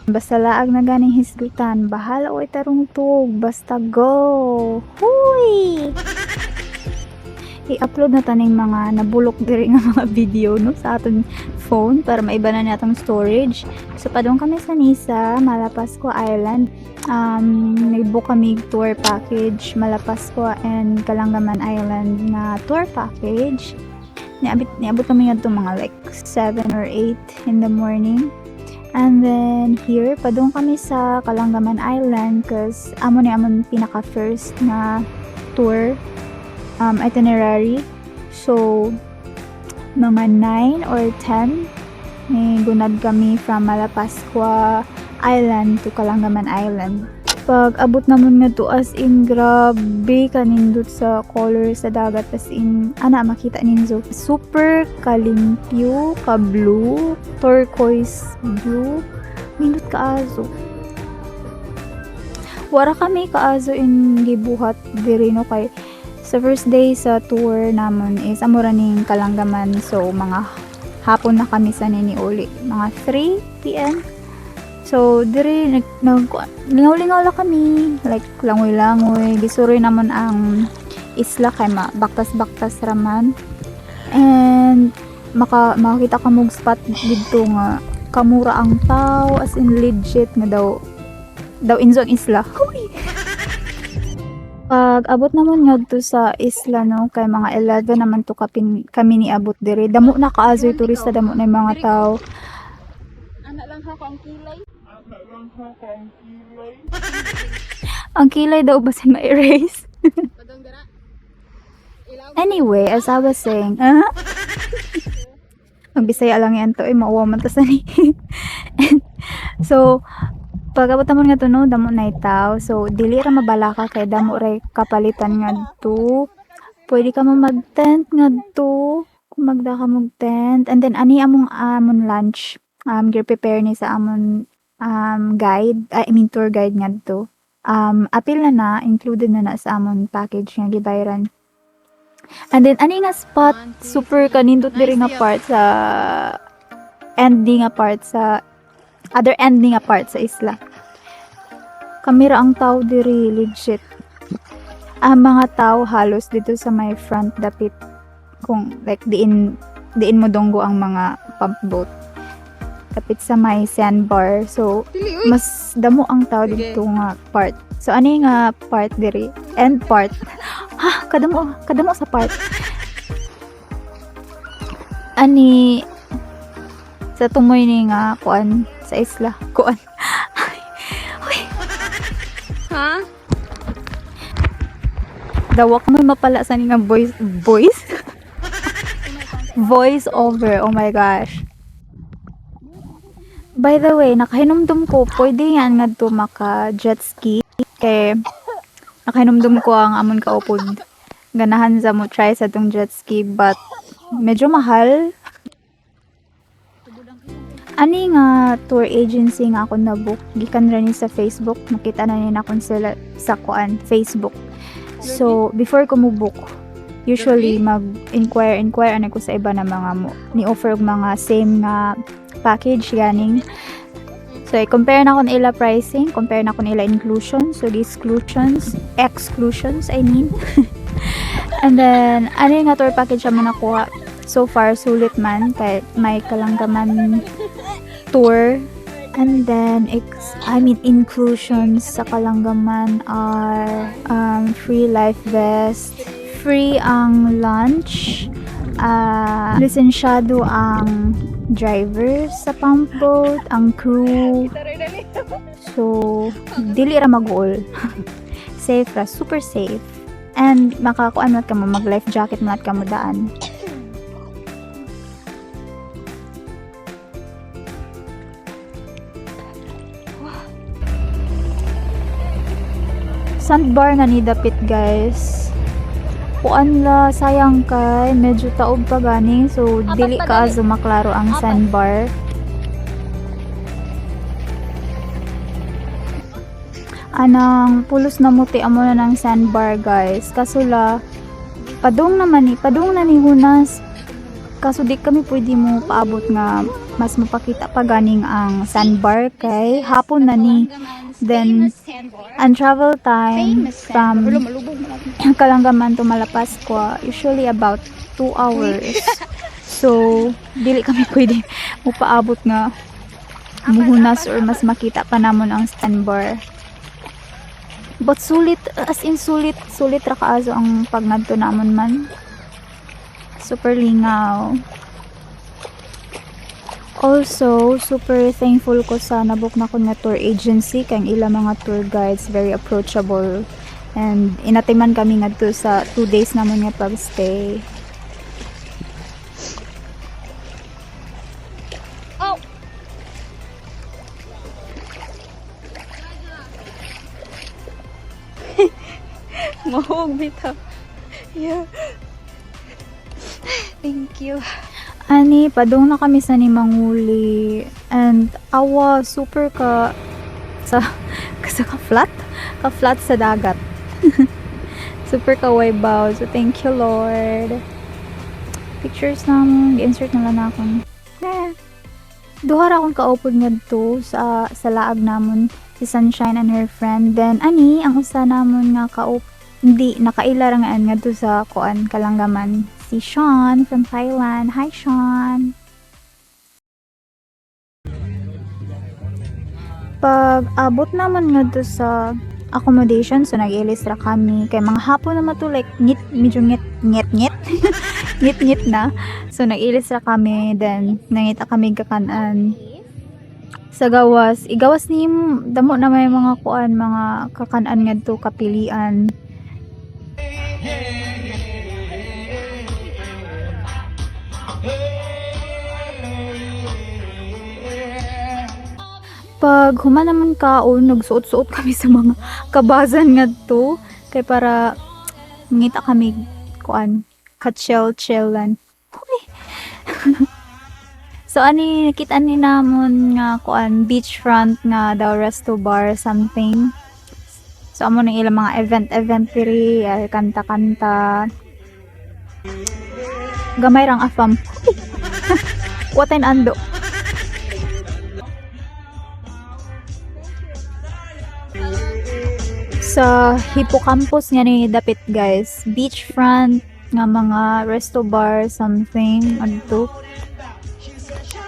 Basta laag na ganing hisgutan, bahala o itarong tug, basta go! Huy! I-upload na taning mga nabulok diri nga mga video no sa aton phone para maiba na natong storage. So padung kami sa Nisa, Malapascua Island. Nag-book kami tour package Malapascua and Kalangaman Island na tour package. Niabot kami nga mga like 7 or 8 in the morning. And then here, padung kami sa Kalangaman Island cause amon pinaka first na tour itinerary. So mga 9 or 10 may gunad kami from Malapascua Island to Kalangaman Island. Pag abot naman nga to as in grabe kanindot sa color sa dagat, as in makita ninyo super kalimpyo, ka blue, turquoise blue, nindot kaazo. Wara kami kaazo in gibuhat diri no kay sa first day sa tour namon is amura ning Kalangaman, so mga hapon na kami sa nini uli, mga 3 PM. So diri lingaw-lingaw la kami, like langoy-langoy, gisuroy namon ang isla kay baktas-baktas raman. And makakita ka mong spot dito nga kamura ang tao, as in legit nga daw inzo ang isla. Huy! Pag abot naman nga to sa isla no, kay mga 11 naman to kami ni abot diri. Damo na kaazoy turista, damo na yung mga tao. Anak lang ako ang kilay. Ang kilay daw basin ma-erase. Anyway, as I was saying, ang Bisaya lang yan to, mauwa man to sa ni. So, pagabot naman nga to no, damo na itaw. So, dili ra mabalaka kay damo ray kapalitan nga to. Pwede ka mo mag-tent nga to. Kung magda ka mag-tent. And then, ani among lunch. Prepare ni sa amon tour guide nga to. Apil na included na sa amon package nga gibayran. And then, ani nga spot, super kanindot diri nga part sa other ending apart sa isla. Kamera ang tao diri, legit. Ang mga tao halos dito sa may front dapit, kung like diin mo donggo ang mga pump boat. Kapit sa may sandbar. So mas damo ang tao dito nga part. So ani nga part diri? End part. Kadamo sa part. Ani sa tumoy ni nga kuan sa isla. Kuan. Ha? Dawak mo mapala sa nga voice voice over. Oh my gosh. By the way, nakahinumdum ko, pwede yan nga to maka jet ski. Kay nakahinumdum ko ang amon kaupod. Ganahan sa mo try sa tong jet ski, but medyo mahal. Ani nga tour agency nga ako na-book, gikan ra ni sa Facebook, makita na nila akong sila sa kuan Facebook. So before ko mo book, usually mag-inquire ana ko sa iba na mga ni-offer og mga same nga package ganing. So compare na ko nila pricing, compare na ko nila inclusions, so exclusions I mean. And then ani nga tour package mo nakuha. So far sulit man kay may Kalangaman tour, and then inclusions sa Kalangaman are free life vest, free ang lunch, lisensyado ang driver sa pump boat, ang crew. So dili ra mag-all. Safe ra, super safe. And makakuan ka mo, mag life jacket mo at ka mo daan. Sandbar na ni dapit guys. Kuan la, sayang kay medyo taob pa gani, so dili ka maklaro ang sandbar. Anang pulos na muti amo na ng sandbar guys. Kaso la padung na ni hunas. Kaso di kami pwede mo paabot nga mas mapakita pa ganing ang sandbar kay hapon na ni. Then ang travel time from Kalangaman to Malapascua usually about 2 hours. So dili kami pwede mupaabot nga muhunas or mas makita pa namon ang sandbar. But sulit, as in sulit ra kaazo ang pagnadto namon man. Super lingaw. Also, super thankful ko sa nabook na ko nga tour agency kay ang ilang mga tour guides very approachable. And inatiman kami ngadto sa 2 days namon nga pagstay. Oh. Mahog bitaw. Yeah. Thank you. Ani, padung na kami sa Nimanguli. And awa, super ka ka-flat sa dagat. Super ka wibaw. So thank you Lord. Pictures na insert na lang ako. Duha ra akong kaupod ngadto sa laag namon si Sunshine and her friend. Then ani ang usa namon nga hindi nakaila ra nga ngadto sa kuan Kalangaman. Si Sean from Thailand. Hi Sean. Pag abot naman ngadto sa accommodation, so nag-ilis ra kami kay mga hapon na to like medyo ngit ngit na. So nag-ilis ra kami, then nangita kami kakanan sa gawas. Igawas ni damo na may mga kuan, mga kakanan ngadto kapilian. Pag human naman kaon, nagsuot-suot kami sa mga kabazan ngadto kay para ngita kami kuan ka-chill-chillan. So ani nakita ni namon nga kuan beachfront nga daw resto bar something. So amo nang ilang mga event diri, kanta-kanta. Gamay rang afam. What an ando. Sa Hippocampus nga ni dapit guys, beachfront nga mga resto bar something adto.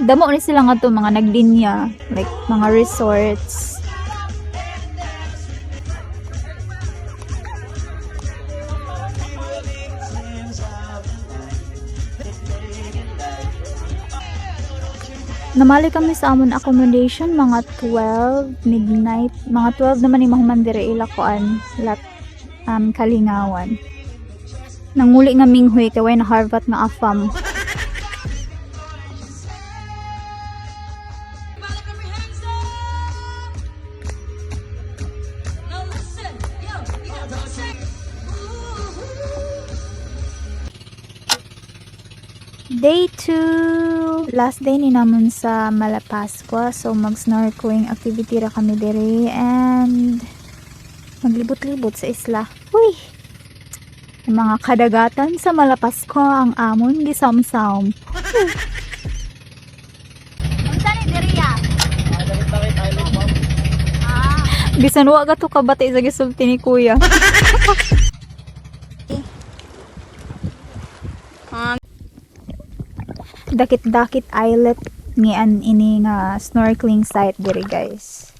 Damo ni sila nga to mga naglinya like mga resorts. Namali kami sa amon accommodation mga 12 midnight, mga 12 naman ni mahuman dire ila koan lat Kalingawan. Nanguli nga minghoy kay way na harvat nga afam. Day 2, last day ni namon sa Malapascua, so mag-snorkeling activity ra kami diri and maglibot-libot sa isla. Uy! Ang mga kadagatan sa Malapascua ang amon gisamsam. Unsa ni diri ya? Bisan wa ka to kabati sa gisulti ni kuya. Dakit-dakit islet ni ini nga snorkeling site diri guys.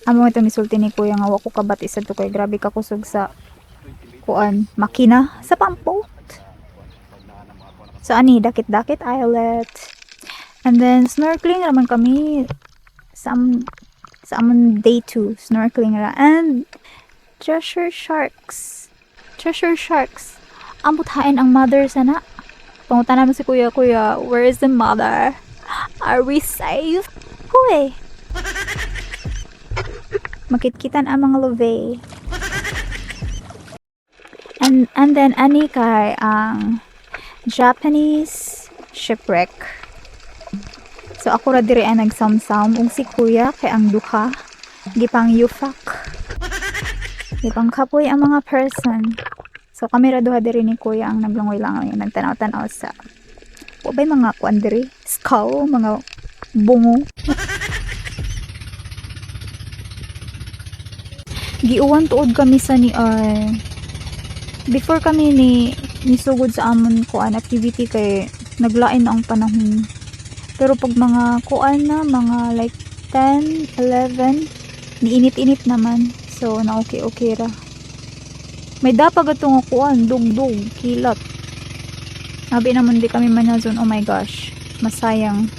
Amo ito misulti ni kuya nga wa ko kabati sa to kay grabe ka kusog sa kuan makina sa pampot. So ani dakit-dakit islet. And then snorkeling naman kami sa amon day 2 snorkeling ra and treasure sharks. Ambot hain ang mother sana. Pangutan naman si kuya, where is the mother? Are we safe? Kuy. Makitkitan ang mga love. And then ani kay ang Japanese shipwreck. So ako ra diri ang nagsamsam ug si kuya kay ang duha gipang yufak. Gipang kapoy ang mga person. So kami ra duha diri ni kuya ang naglangoy-langoy nagtanaw-tanaw sa wabay mga kuan diri skull, mga Bungo. Giuwan tuod kami sa ni ay. Before kami nisugod sa amon kuan activity kay naglain na ang panahon. Pero pag mga kuan na, mga like 10, 11, niinit-init naman. So, na okay ra. May dapag atong kuan, dugdug, kilat. Sabi naman di kami manazon, oh my gosh, masayang.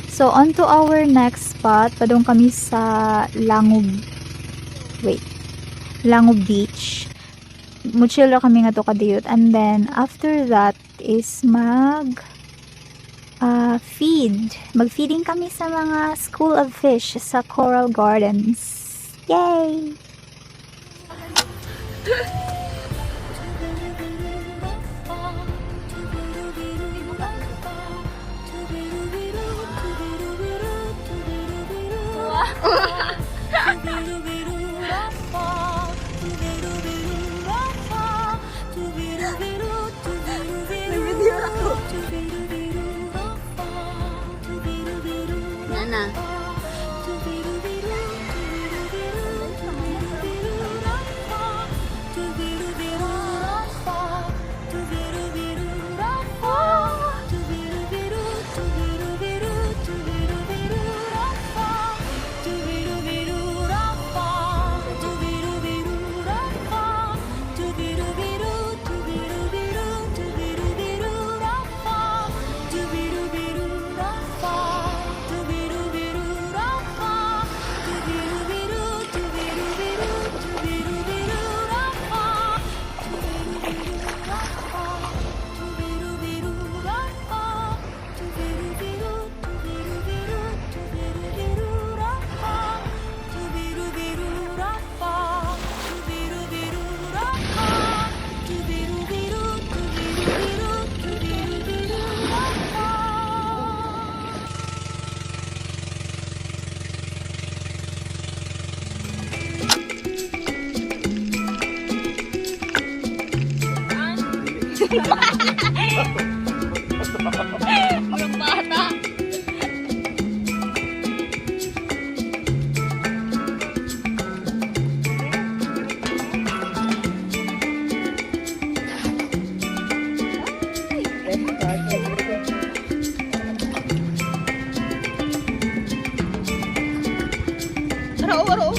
So, on to our next spot. Padong kami sa Langob. Langob Beach. Muchill ra kami nga to kadiyot. And then, after that is feed. Mag-feeding kami sa mga school of fish sa Coral Gardens. Yay! Nana. Ang bata. Aro.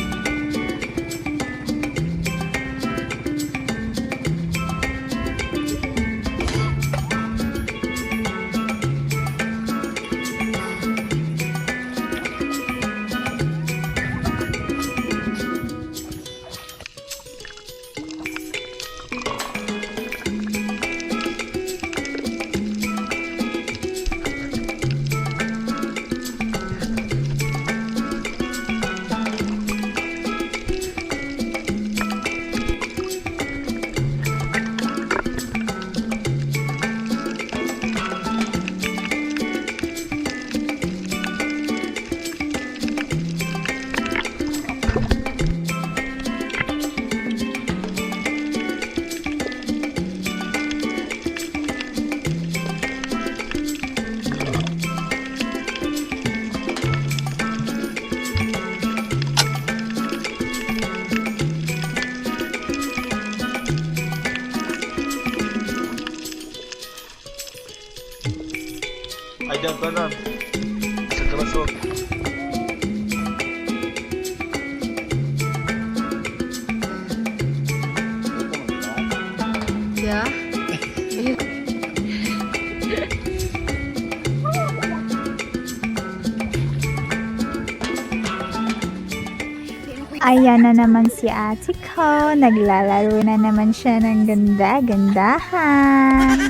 Ay, dyan ka na. Sa kalasok. Yeah. Ayan na naman si ate ko. Naglalaro na naman siya ng ganda-gandahan.